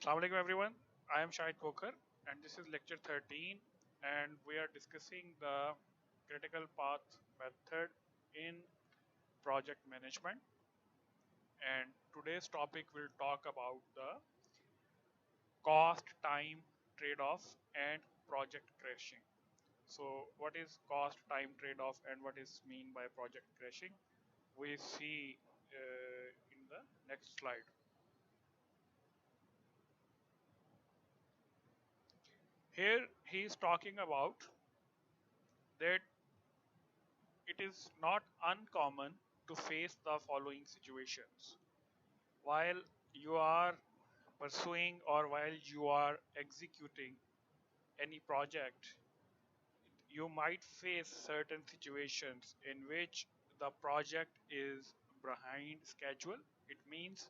Assalamualaikum everyone. I am Shahid Kokar and this is lecture 13 and we are discussing the critical path method in project management, and today's topic will talk about the cost time trade-off and project crashing. So what is cost time trade-off and what is mean by project crashing? We see in the next slide. Here he is talking about that it is not uncommon to face the following situations. While you are pursuing or while you are executing any project, you might face certain situations in which the project is behind schedule. It means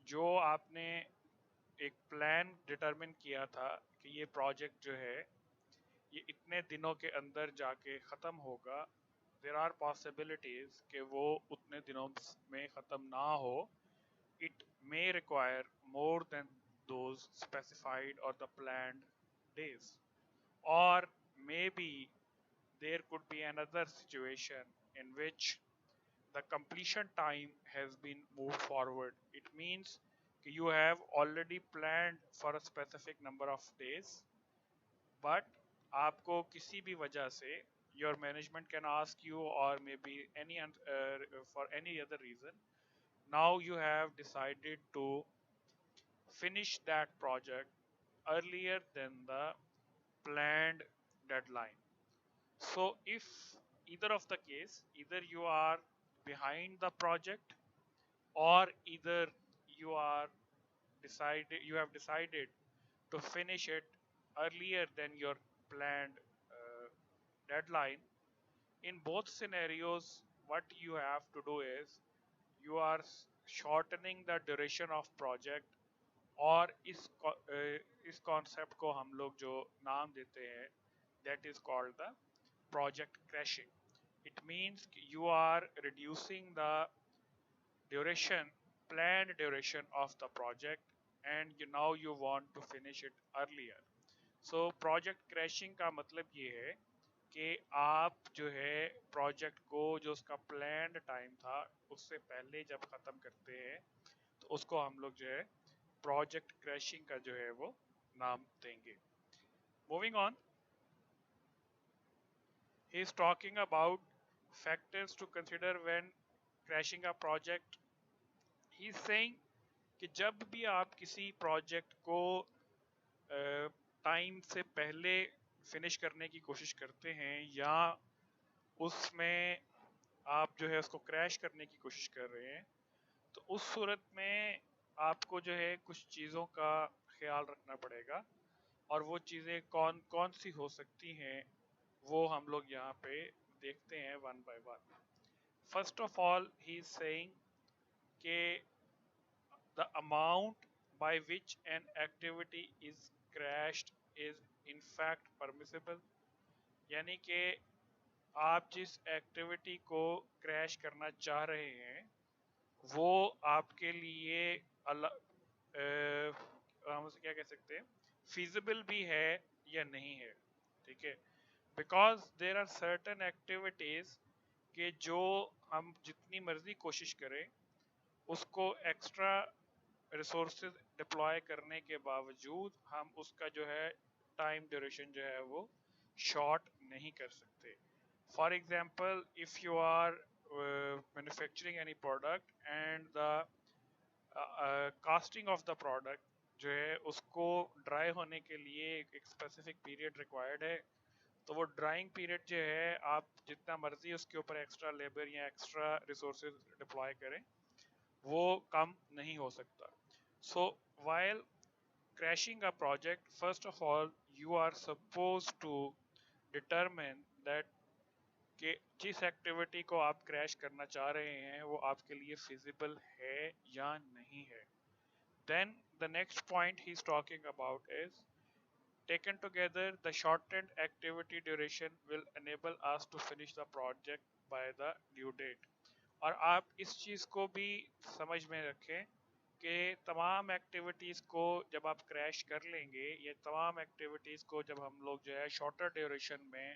जो आपने एक plan determine किया था कि ये project जो है ये इतने दिनों के अंदर जाके ख़त्म होगा, देर आर पॉसिबिलिटीज कि वो उतने दिनों में ख़त्म ना हो. It may require more than those specified और the planned days, or maybe there could be another situation in which the completion time has been moved forward. It means you have already planned for a specific number of days, but आपको किसी भी वजह से your management can ask you, or maybe for any other reason, now you have decided to finish that project earlier than the planned deadline. So if either of the case, either you are behind the project or either you have decided to finish it earlier than your planned deadline. In both scenarios, what you have to do is you are shortening the duration of project, और इस concept को हम लोग जो नाम देते हैं that is called the project crashing. It means you are reducing the duration, planned duration of the project, and now you want to finish it earlier. So project crashing का मतलब ये है कि आप जो है प्रोजेक्ट को जो उसका प्लान्ड टाइम था उससे पहले जब ख़त्म करते हैं तो उसको हम लोग जो है प्रोजेक्ट क्रैशिंग का जो है वो नाम देंगे. Moving on, he is talking about factors to consider when crashing a project. He is saying कि जब भी आप किसी प्रोजेक्ट को टाइम से पहले फिनिश करने की कोशिश करते हैं या उसमें आप जो है उसको क्रैश करने की कोशिश कर रहे हैं, तो उस सूरत में आपको जो है कुछ चीज़ों का ख्याल रखना पड़ेगा, और वो चीज़ें कौन कौन सी हो सकती हैं वो हम लोग यहाँ पे देखते हैं one by one. First of all he is saying कि the amount by which an activity is crashed is in fact permissible. यानी कि आप जिस एक्टिविटी को क्रैश करना चाह रहे हैं वो आपके लिए हम उसे क्या कह सकते हैं, feasible भी है या नहीं है. ठीक है, because there are certain activities के जो हम जितनी मर्जी कोशिश करें उसको एक्स्ट्रा रिसोर्सेज डिप्लॉय करने के बावजूद हम उसका जो है टाइम ड्यूरेशन जो है वो शॉर्ट नहीं कर सकते. For example, if you are manufacturing any product and the costing of the product जो है उसको ड्राई होने के लिए एक स्पेसिफिक पीरियड रिक्वायर्ड है, तो वो ड्राइंग पीरियड जो है आप जितना मर्जी उसके ऊपर एक्स्ट्रा लेबर या एक्स्ट्रा रिसोर्सेज डिप्लॉय करें वो कम नहीं हो सकता. So while crashing a project, first of all, you are supposed to determine that कि जिस एक्टिविटी को आप क्रैश करना चाह रहे हैं वो आपके लिए फिजिबल है या नहीं है. Then the next point he's talking about is taken together the shortened activity duration will enable us to finish the project by the due date. और आप इस चीज़ को भी समझ में रखें कि तमाम एक्टिविटीज़ को जब आप क्रैश कर लेंगे, ये तमाम एक्टिविटीज़ को जब हम लोग जो है शॉर्टर ड्यूरेशन में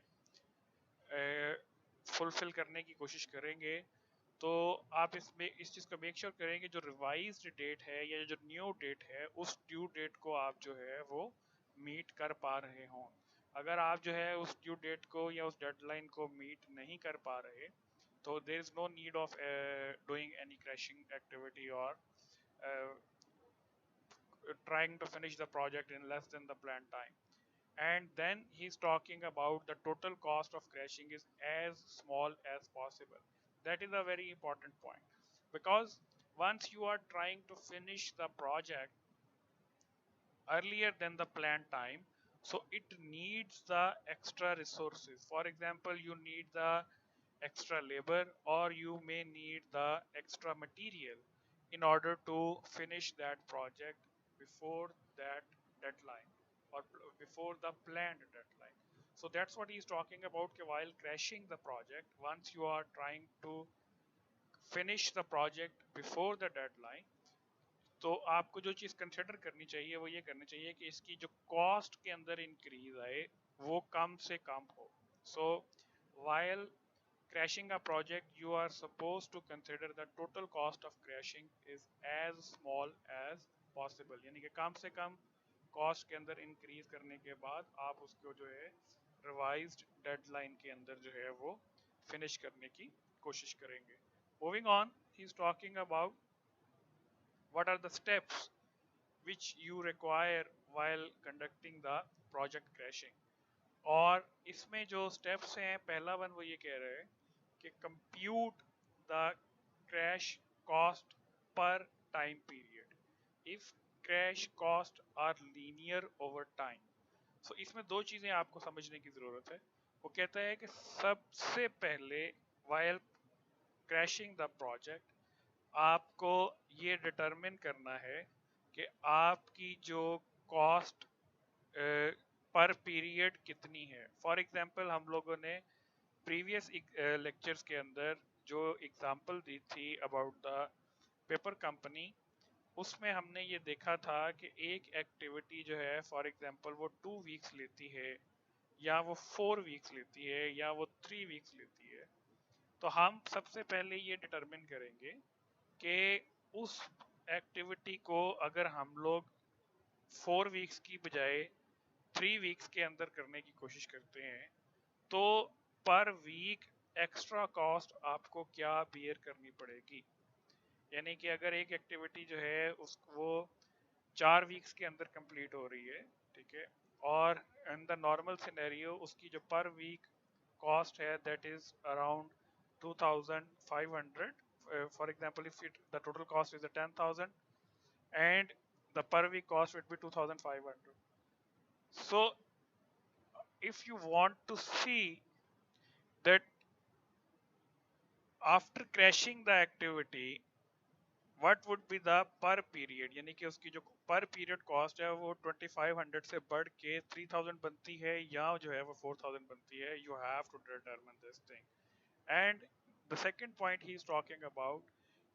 फुलफिल करने की कोशिश करेंगे, तो आप इसमें इस चीज़ का मेक श्योर करेंगे जो रिवाइज्ड डेट है या जो न्यू डेट है उस ड्यू डेट को आप जो है वो मीट कर पा रहे हों। अगर आप जो है उस ड्यू डेट को या उस डेडलाइन को मीट नहीं कर पा रहे, तो there is no need of doing any crashing activity और trying to finish the project in less than the planned time. And then he's talking about the total cost of crashing is as small as possible. That is a very important point, because once you are trying to finish the project earlier than the planned time, so it needs the extra resources. For example, you need the extra labor, or you may need the extra material in order to finish that project before that deadline, or before the planned deadline. So that's what he's talking about, while crashing the project, once you are trying to finish the project before the deadline, तो आपको जो चीज़ consider करनी चाहिए वो ये करनी चाहिए कि इसकी जो कॉस्ट के अंदर इंक्रीज आए वो कम से कम हो. सो while crashing a project, you are supposed to consider the total cost of crashing is as small as possible. यानी कि कम से कम कॉस्ट के अंदर इंक्रीज करने के बाद आप उसको जो है रिवाइज्ड डेडलाइन के अंदर जो है वो फिनिश करने की कोशिश करेंगे. Moving on, he is talking about what are the steps which you require while conducting the project crashing. और इसमें जो स्टेप्स हैं, पहला वन वो ये कह रहे हैं कि कंप्यूट द क्रैश कॉस्ट पर time period if crash cost are linear over time. So इसमें दो चीज़ें आपको समझने की ज़रूरत है. वो कहता है कि सबसे पहले वाइल क्रैशिंग द प्रोजेक्ट आपको ये डिटरमिन करना है कि आपकी जो कॉस्ट पर पीरियड कितनी है. फॉर एग्जांपल, हम लोगों ने प्रीवियस लेक्चर्स के अंदर जो एग्जांपल दी थी अबाउट द पेपर कंपनी, उसमें हमने ये देखा था कि एक एक्टिविटी जो है फॉर एग्जांपल वो 2 वीक्स लेती है, या वो 4 वीक्स लेती है, या वो 3 वीक्स लेती है. तो हम सबसे पहले ये डिटरमिन करेंगे कि उस एक्टिविटी को अगर हम लोग 4 वीक्स की बजाय 3 वीक्स के अंदर करने की कोशिश करते हैं, तो पर वीक एक्स्ट्रा कॉस्ट आपको क्या बियर करनी पड़ेगी. यानी कि अगर एक एक्टिविटी जो है वो 4 वीक्स के अंदर कंप्लीट हो रही है, ठीक है, और इन द नॉर्मल सिनेरियो उसकी जो पर वीक कॉस्ट है that is around 2500. For example, if the total cost is 10,000 and the per week cost would be 2,500. So if you want to see that after crashing the activity what would be the per period, यानी कि उसकी जो पर period cost है वो 2500 से बढ़ के 3000 बनती है या जो है वो 4000 बनती है. You have to determine this thing. And the second point he is talking about,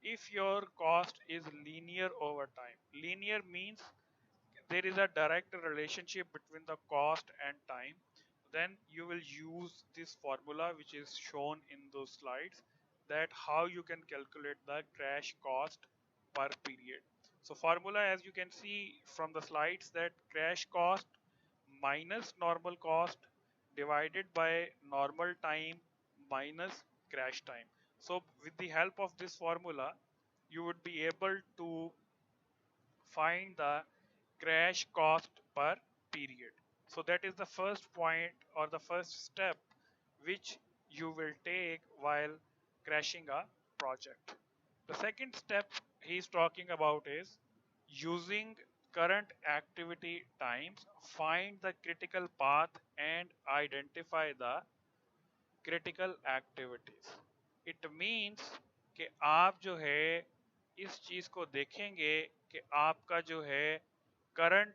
if your cost is linear over time. Linear means there is a direct relationship between the cost and time. Then you will use this formula which is shown in those slides, that how you can calculate the crash cost per period. So formula, as you can see from the slides, that crash cost minus normal cost divided by normal time minus crash time. So with the help of this formula, you would be able to find the crash cost per period. So that is the first point or the first step which you will take while crashing a project. The second step he is talking about is using current activity times, find the critical path and identify the critical activities. It means कि आप जो है इस चीज को देखेंगे कि आपका जो है करंट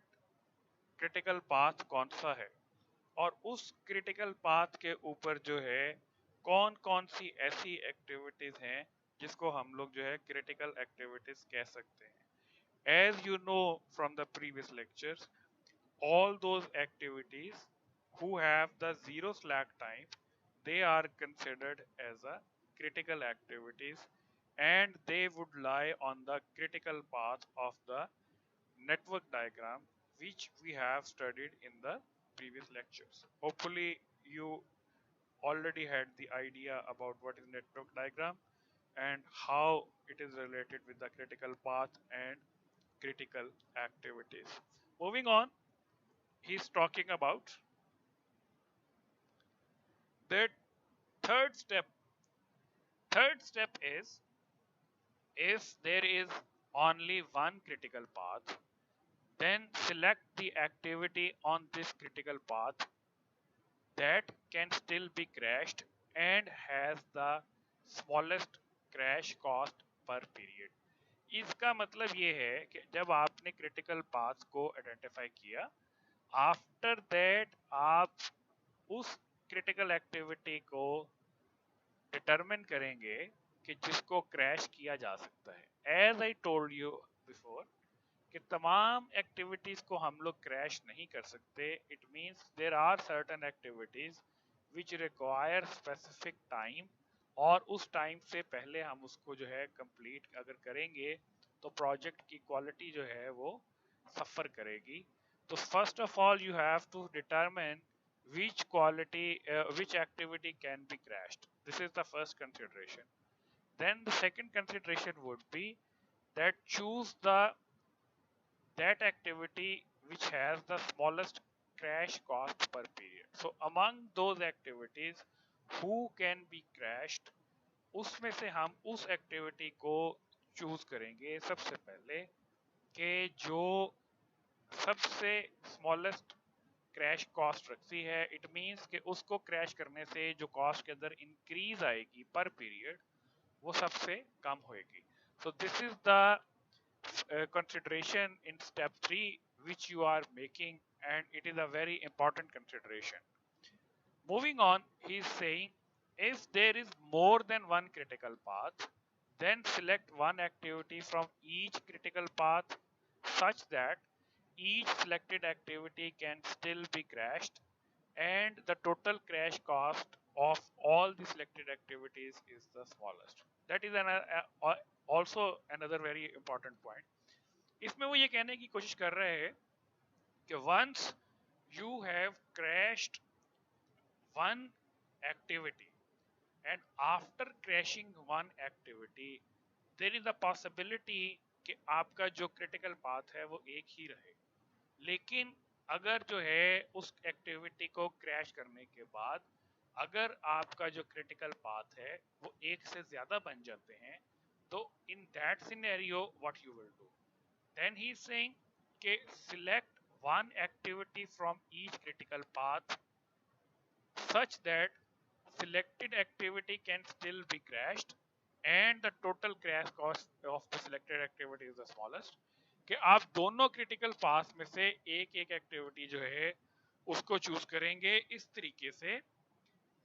क्रिटिकल पाथ कौन सा है, और उस क्रिटिकल पाथ के ऊपर जो है कौन कौन सी ऐसी एक्टिविटीज हैं जिसको हम लोग जो है क्रिटिकल एक्टिविटीज कह सकते हैं. As you know from the previous lectures, all those activities who have the zero slack time, they are considered as a critical activities, and they would lie on the critical path of the network diagram, which we have studied in the previous lectures. Hopefully you already had the idea about what is network diagram and how it is related with the critical path and critical activities. Moving on, he's talking about the third step. Third step is, if there is only one critical path, then select the activity on this critical path that can still be crashed and has the smallest crash cost per period. इसका मतलब ये है कि जब आपने critical path को identify किया, after that आप उस क्रिटिकल एक्टिविटी को डिटरमिन करेंगे कि जिसको क्रैश किया जा सकता है। As I told you before कि तमाम एक्टिविटीज को हम लोग क्रैश नहीं कर सकते। It means there are certain activities which require specific time, और उस टाइम से पहले हम उसको जो है कंप्लीट अगर करेंगे तो प्रोजेक्ट की क्वालिटी जो है वो सफ़र करेगी। तो first of all you have to determine which quality which activity can be crashed. This is the first consideration. Then the second consideration would be that choose the that activity which has the smallest crash cost per period. So among those activities who can be crashed, उसमें से हम उस activity को choose करेंगे सबसे पहले कि जो सबसे स्मॉलेस्ट क्रैश कॉस्ट रखती है। इट मींस कि उसको क्रैश करने से जो कॉस्ट के अंदर इंक्रीज आएगी पर पीरियड वो सबसे कम होएगी। So this is the consideration in step 3 which you are making, and it is a very important consideration. Moving on, he is saying if there is more than one critical path, then select one activity from each critical path such that each selected activity can still be crashed and the total crash cost of all the selected activities is the smallest. That is also another very important point. इसमें वो ये कहने की कोशिश कर रहे हैं कि once you have crashed one activity, and after crashing one activity there is a possibility कि आपका जो क्रिटिकल पाथ है वो एक ही रहे, लेकिन अगर जो है उस एक्टिविटी को क्रैश करने के बाद अगर आपका जो क्रिटिकल पाथ है वो एक से ज्यादा बन जाते हैं, तो in that scenario what you will do, then he is saying कि select one activity from each critical path such that selected activity can still be crashed and the total crash cost of the selected activity is the smallest. कि आप दोनों critical path में से एक एक activity जो है उसको चूज करेंगे इस तरीके से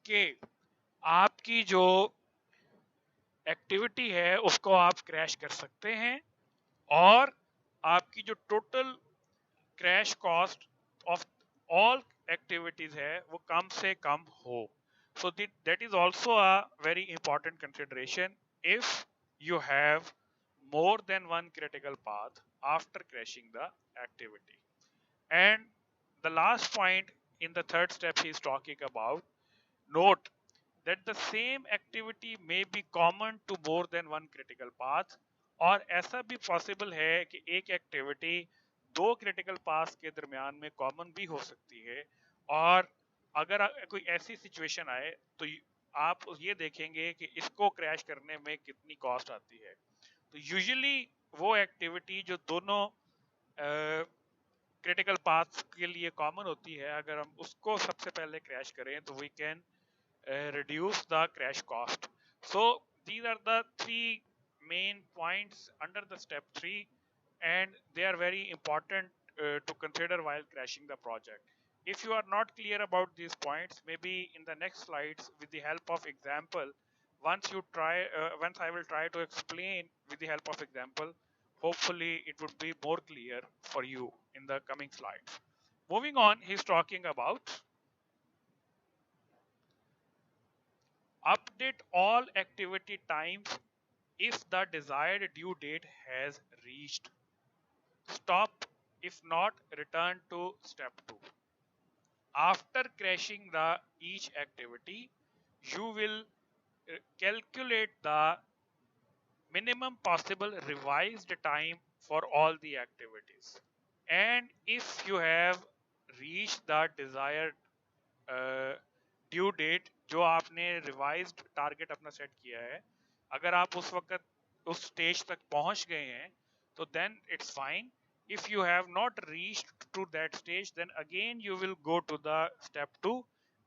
कि आपकी जो एक्टिविटी है उसको आप क्रैश कर सकते हैं और आपकी जो total crash cost of all activities है वो कम से कम हो। So that is also a very important consideration if you have more than one critical path after crashing the activity. And the last point in the third step he is talking about, note that the same activity may be common to more than one critical path, और ऐसा भी possible है कि एक activity दो critical path के दरमियान में कॉमन भी हो सकती है, और अगर कोई ऐसी सिचुएशन आए तो आप ये देखेंगे कि इसको क्रैश करने में कितनी कॉस्ट आती है। तो यूजुअली वो एक्टिविटी जो दोनों क्रिटिकल पाथ्स के लिए कॉमन होती है, अगर हम उसको सबसे पहले क्रैश करें तो we can reduce the crash cost. So these are the three main points under the step 3, and they are very important to consider while crashing the project. If you are not clear about these points, maybe in the next slides with the help of example, once I will try to explain with the help of example, hopefully it would be more clear for you in the coming slides. Moving on, he's talking about update all activity times if the desired due date has reached. Stop if not, return to step 2. After crashing the each activity, you will calculate the minimum possible revised time for all the activities. And if you have reached the desired due date जो आपने revised target अपना set किया है, अगर आप उस वक्त उस स्टेज तक पहुंच गए हैं तो then it's fine. If you have not reached to that stage, then again you will go to the step 2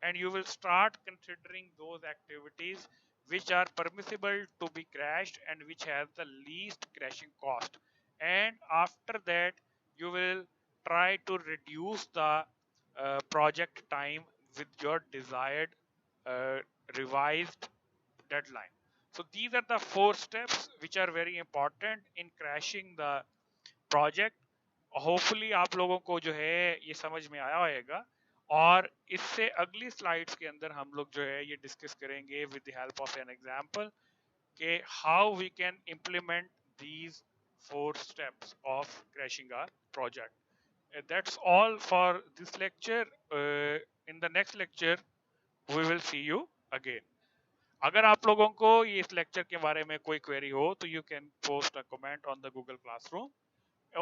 and you will start considering those activities which are permissible to be crashed and which have the least crashing cost. And after that, you will try to reduce the project time with your desired uh, revised deadline. So these are the 4 steps which are very important in crashing the project. Hopefully आप लोगों को जो है ये समझ में आया होगा, और इससे अगली स्लाइड्स के अंदर हम लोग जो है ये डिस्कस करेंगे with the help of an example कि how we can implement these 4 steps of crashing a project. That's all for this lecture. In the next lecture we will see you again. अगर आप लोगों को ये इस lecture के बारे में कोई क्वेरी हो तो you can post a comment on the Google Classroom,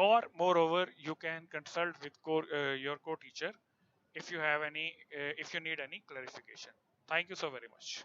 or moreover you can consult with your co-teacher if you have any if you need any clarification. Thank you so very much.